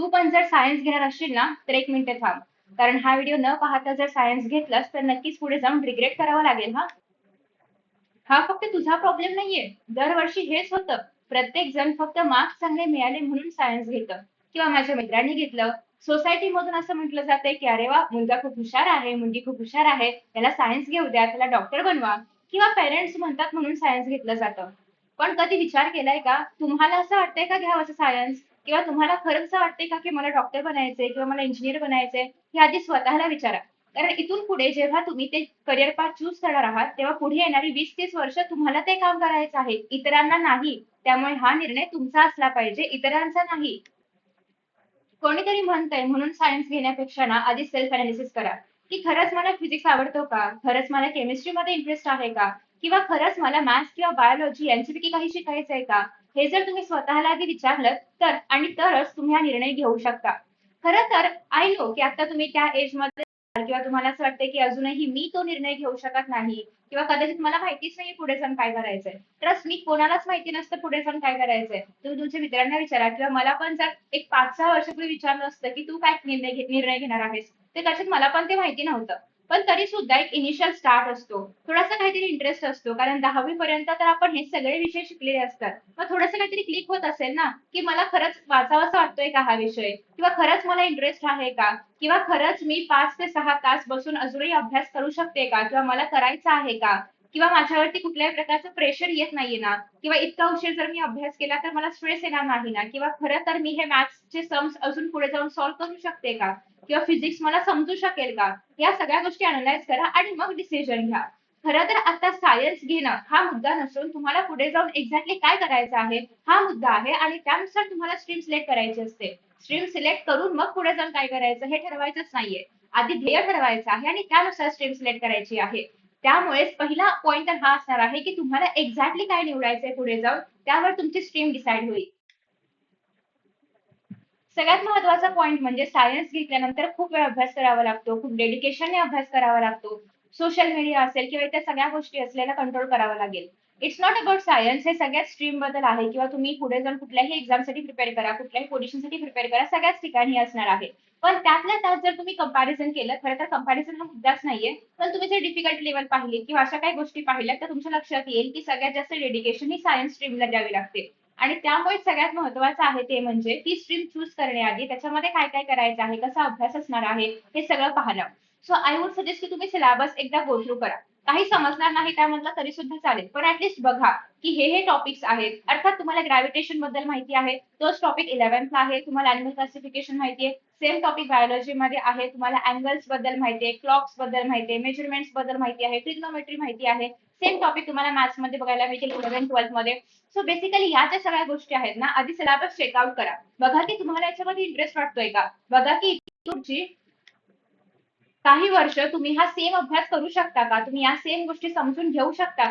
तू पण जर सायन्स घेणार असशील ना तर एक मिनिट थांब. कारण हा व्हिडिओ न पाहता जर सायन्स घेतलास तर नक्कीच पुढे जाऊन रिग्रेट करावं लागेल हा. हा फक्त तुझा प्रॉब्लेम नाहीये. दरवर्षी हेच होतं. प्रत्येक जण फक्त मार्क्स चांगले मिळाले म्हणून सायन्स घेतं. किंवा माझ्या मित्रांनी घेतलं. सोसायटी मधून असं म्हटलं जातंय की अरे वा, मुलगा खूप हुशार आहे, मुलगी खूप हुशार आहे, त्याला सायन्स घेऊ द्या, त्याला डॉक्टर बनवा. किंवा पेरेंट्स म्हणतात म्हणून सायन्स घेतलं जातं. पण कधी विचार केलाय का, तुम्हाला असं वाटतंय का घ्यावं असं सायन्स? किंवा तुम्हाला खरंच असं वाटतंय का की मला डॉक्टर बनायचंय किंवा मला इंजिनियर बनायचंय? हे आधी स्वतःला विचारा. कारण इथून पुढे जेव्हा तुम्ही ते करिअर पाथ चूज करणार आहात, तेव्हा पुढे येणारी 20-30 वर्ष तुम्हाला ते काम करायचं आहे, इतरांना नाही. त्यामुळे हा निर्णय तुमचा असला पाहिजे, इतरांचा नाही. कोणीतरी म्हणतंय म्हणून सायन्स घेण्यापेक्षा ना आधी सेल्फ अनालिसिस करा, की खरंच मला फिजिक्स आवडतो का? खरंच मला केमिस्ट्रीमध्ये इंटरेस्ट आहे का? किंवा खरंच मला मॅथ्स किंवा बायोलॉजी यांच्यापैकी काही शिकायचंय का? हे जर तुम्ही स्वतःला आधी विचारलं तर आणि तरच तुम्ही हा निर्णय घेऊ शकता. खरं तर आय नो की आता तुम्ही त्या एजमध्ये किंवा तुम्हाला असं वाटतंय की अजूनही मी तो निर्णय घेऊ शकत नाही किंवा कदाचित मला माहितीच नाही पुढे जाऊन काय करायचंय. ट्रस्ट मी, कोणालाच माहिती नसतं पुढे जाऊन काय करायचंय. तुम्ही तुमच्या मित्रांना विचारा किंवा मला पण जर एक 5-6 वर्षापूर्वी विचारलं असतं की तू काय निर्णय घेणार आहेस, ते कदाचित मला पण ते माहिती नव्हतं. पण तरी सुद्धा एक इनिशियल स्टार्ट असतो, थोडासा काहीतरी इंटरेस्ट असतो, कारण 10वी पर्यंत तर आपण हे सगळे विषय शिकलेले असतात. मग थोडंसं काहीतरी क्लिक होत असेल ना, की मला खरंच वाचावासा वाटतोय का हा विषय, किंवा खरंच मला इंटरेस्ट आहे का, किंवा खरंच मी 5 ते 6 तास बसून अजूनही अभ्यास करू शकते का, किंवा मला करायचा आहे का, किंवा माझ्यावरती कुठल्याही प्रकारचं प्रेशर येत नाहीये ना, किंवा इतका उशीर जर मी अभ्यास केला तर मला स्ट्रेस येणार नाही ना, किंवा खरं तर मी हे मॅथ्सचे सम्स अजून पुढे जाऊन सॉल्व्ह करू शकते का, किंवा फिजिक्स मला समजू शकेल का. या सगळ्या गोष्टी अनलाइज करा आणि मग डिसिजन घ्या. खरं तर आता सायन्स घेणं हा मुद्दा नसून तुम्हाला पुढे जाऊन एक्झॅक्टली काय करायचं आहे हा मुद्दा आहे, आणि त्यानुसार तुम्हाला स्ट्रीम सिलेक्ट करायची असते. स्ट्रीम सिलेक्ट करून मग पुढे जाऊन काय करायचं हे ठरवायचंच नाहीये. आधी ध्येय ठरवायचं आहे आणि त्यानुसार स्ट्रीम सिलेक्ट करायची आहे. त्यामुळेच पहिला पॉइंट तर हा असणार आहे की तुम्हाला एक्झॅक्टली काय निवडायचंय पुढे जाऊन, त्यावर तुमची स्ट्रीम डिसाईड होईल. सगळ्यात महत्वाचा पॉइंट म्हणजे सायन्स घेतल्यानंतर खूप वेळ अभ्यास करावा लागतो, खूप डेडिकेशनने अभ्यास करावा लागतो. सोशल मीडिया असेल किंवा इतर सगळ्या गोष्टी असलेला कंट्रोल करावा लागेल. इट्स नॉट अबाउट सायन्स, हे सगळ्याच स्ट्रीम बद्दल आहे, किंवा तुम्ही पुढे जाऊन कुठल्याही एक्झामसाठी प्रिपेअर करा, कुठल्याही पोझिशनसाठी प्रिपेअर करा, सगळ्याच ठिकाणी असणार आहे. पण त्यातल्या त्यात जर तुम्ही कंपॅरिझन केलं, खरं तर कंपॅरिझन हा मुद्दाच नाहीये. पण तुम्ही जर डिफिकल्ट लेवल पाहिली किंवा अशा काही गोष्टी पाहिल्या तर तुमच्या लक्षात येईल की सगळ्यात जास्त डेडिकेशन ही सायन्स स्ट्रीमला द्यावी लागते. आणि त्यामुळे सगळ्यात महत्वाचं आहे ते म्हणजे ती स्ट्रीम चूज करण्याआधी त्याच्यामध्ये काय काय करायचं आहे, कसा अभ्यास असणार आहे, हे सगळं पाहणं. सो आय वुड सजेस्ट की तुम्ही सिलेबस एकदा गो थ्रू करा. काही समजणार नाही त्यामधलं तरी सुद्धा चालेल, पण ऍटलीस्ट बघा की हे टॉपिक्स आहेत. अर्थात तुम्हाला ग्रॅव्हिटेशन बद्दल माहिती आहे, तोच टॉपिक 11th ला आहे. तुम्हाला अॅनिमल क्लासिफिकेशन माहिती आहे, सेम टॉपिक बायोलॉजी मध्ये आहे. तुम्हाला अँगल्स बद्दल माहिती आहे, क्लॉक्स बद्दल माहिती आहे, मेजरमेंट्स बद्दल माहिती आहे, ट्रिग्नोमेट्री माहिती आहे. सेम टॉपिक तुम्हाला मॅथ्स मध्ये बघायला मिळतील 11th-12th मध्ये. सो बेसिकली या ज्या सगळ्या गोष्टी आहेत ना, आधी सिलेबस चेकआउट करा. बघा की तुम्हाला याच्यामध्ये इंटरेस्ट वाटतोय का. बघा की तुमची काही वर्ष तुम्ही हा सेम अभ्यास करू शकता का, तुम्ही या सेम गोष्टी समजून घेऊ शकता.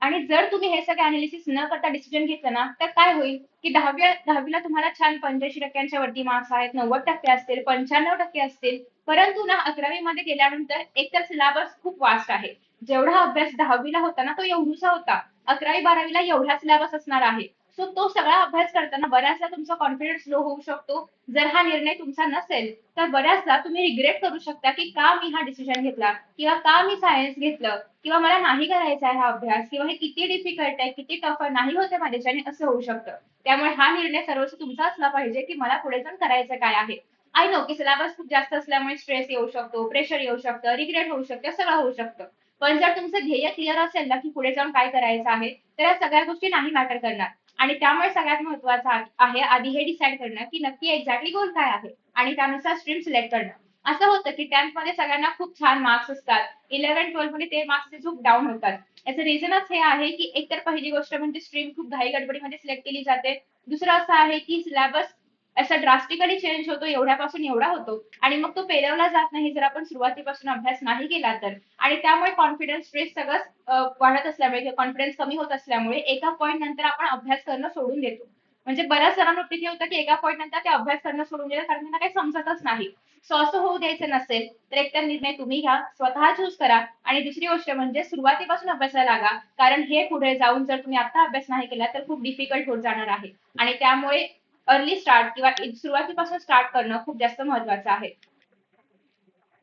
आणि जर तुम्ही हे सगळे अनालिसिस न करता डिसिजन घेतलं ना, तर काय होईल की दहावीला तुम्हाला छान 85% वरती मार्क्स आहेत, 90% असतील, 95% असतील. परंतु ना 11वी मध्ये गेल्यानंतर एकतर सिलेबस खूप वास्ट आहे. जेवढा अभ्यास 10वीला होता ना तो एवढूसा होता. 11वी-12वीला एवढा सिलेबस असणार आहे. सो तो सगळा अभ्यास करताना बऱ्याचदा तुमचा कॉन्फिडन्स लो होऊ शकतो. जर हा निर्णय तुमचा नसेल तर बऱ्याचदा तुम्ही रिग्रेट करू शकता की का मी हा डिसिजन घेतला, किंवा का मी सायन्स घेतलं, किंवा मला नाही करायचा आहे हा अभ्यास, किंवा हे किती डिफिकल्ट आहे, किती टफ आहे, नाही होते माझ्याच्याने, असं होऊ शकतं. त्यामुळे हा निर्णय सर्वस्वी तुमचा असला पाहिजे की मला पुढे जाऊन करायचं काय आहे. आय नो की सिलेबस खूप जास्त असल्यामुळे स्ट्रेस येऊ शकतो, प्रेशर येऊ शकतं, रिग्रेट होऊ शकतं, सगळं होऊ शकतं. पण जर तुमचं ध्येय क्लिअर असेल ना की पुढे जाऊन काय करायचं आहे, तर या सगळ्या गोष्टी नाही मॅटर करणार. आणि त्यामुळे सगळ्यात महत्वाचं आहे आधी हे डिसाईड करणं की नक्की एक्झॅक्टली गोल काय आहे, आणि त्यानुसार स्ट्रीम सिलेक्ट करणं. असं होतं की 10th मध्ये सगळ्यांना खूप छान मार्क्स असतात, 11-12 मध्ये ते मार्क्स खूप डाऊन होतात. याचं रिझनच हे आहे की एकतर पहिली गोष्ट म्हणजे स्ट्रीम खूप घाई गडबडीमध्ये सिलेक्ट केली जाते. दुसरं असं आहे की सिलेबस असा ड्रास्टिकली चेंज होतो, एवढ्यापासून एवढा होतो, आणि मग तो पेलवला जात नाही जर आपण सुरुवातीपासून अभ्यास नाही केला तर. आणि त्यामुळे कॉन्फिडन्स स्ट्रेस सगळं वाढत असल्यामुळे, कॉन्फिडन्स कमी होत असल्यामुळे एका पॉईंट नंतर आपण अभ्यास करणं सोडून देतो. म्हणजे बऱ्याच जणांना हे होतं की एका पॉईंट नंतर ते अभ्यास करणं सोडून देतात, कारण त्यांना काही समजतच नाही. सो असं होऊ द्यायचं नसेल तर एकतर निर्णय तुम्ही घ्या, स्वतः चूज करा. आणि दुसरी गोष्ट म्हणजे सुरुवातीपासून अभ्यासाला लागा, कारण हे पुढे जाऊन जर तुम्ही आता अभ्यास नाही केला तर खूप डिफिकल्ट होत जाणार आहे. आणि त्यामुळे अर्ली स्टार्ट किंवा सुरुवातीपासून स्टार्ट करणं खूप जास्त महत्वाचं आहे.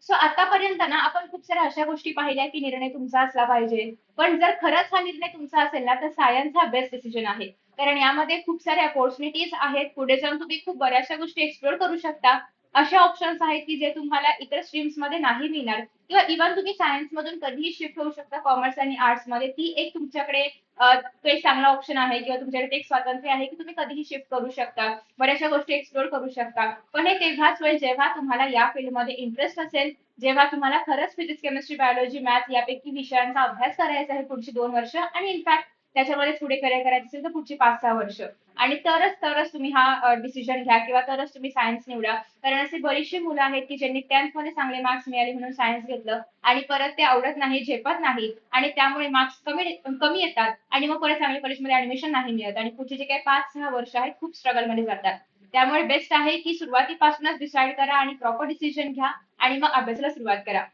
सो आतापर्यंत ना आपण खूप साऱ्या अशा गोष्टी पाहिल्या की निर्णय तुमचा असला पाहिजे. पण जर खरंच हा निर्णय तुमचा असेल ना, तर सायन्स हा बेस्ट डिसिजन आहे. कारण यामध्ये खूप साऱ्या अपॉर्च्युनिटीज आहेत. पुढे जाऊन तुम्ही खूप बऱ्याचशा गोष्टी एक्सप्लोर करू शकता. अशा ऑप्शन्स आहेत की जे तुम्हाला इतर स्ट्रीम्समध्ये नाही मिळणार किंवा इव्हन तुम्ही सायन्समधून कधीही शिफ्ट होऊ शकता कॉमर्स आणि आर्ट्समध्ये. ती एक तुमच्याकडे तो एक चांगला ऑप्शन आहे किंवा तुमच्याकडे ते एक स्वातंत्र्य आहे की तुम्ही कधीही शिफ्ट करू शकता. बऱ्याचशा गोष्टी एक्सप्लोर करू शकता. पण हे तेव्हाच होईल जेव्हा तुम्हाला या फील्डमध्ये इंटरेस्ट असेल, जेव्हा तुम्हाला खरंच फिजिक्स, केमिस्ट्री, बायोलॉजी, मॅथ यापैकी विषयांचा अभ्यास करायचा आहे पुढची 2 वर्ष आणि इनफॅक्ट त्याच्यामध्ये पुढे करिअर करायचं असेल तर पुढची 5-6 वर्ष. आणि तरच तुम्ही हा डिसिजन घ्या किंवा तरच तुम्ही सायन्स निवडा. कारण अशी बरीचशी मुलं आहेत की ज्यांनी 10th मध्ये चांगले मार्क्स मिळाले म्हणून सायन्स घेतलं आणि परत ते आवडत नाही, झेपत नाही आणि त्यामुळे मार्क्स कमी कमी येतात आणि मग परत चांगल्या कॉलेजमध्ये ऍडमिशन नाही मिळत आणि पुढचे जे काही 5-6 वर्ष आहेत खूप स्ट्रगलमध्ये जातात. त्यामुळे बेस्ट आहे की सुरुवातीपासूनच डिसाईड करा आणि प्रॉपर डिसिजन घ्या आणि मग अभ्यासाला सुरुवात करा.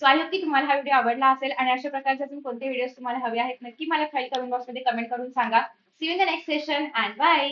सो आय होप की तुम्हाला हा व्हिडिओ आवडला असेल आणि अशा प्रकारचे अजून कोणते व्हिडिओज तुम्हाला हवे आहेत नक्की मला खाली कमेंट बॉक्समध्ये कमेंट करून सांगा. See you in the next session and bye.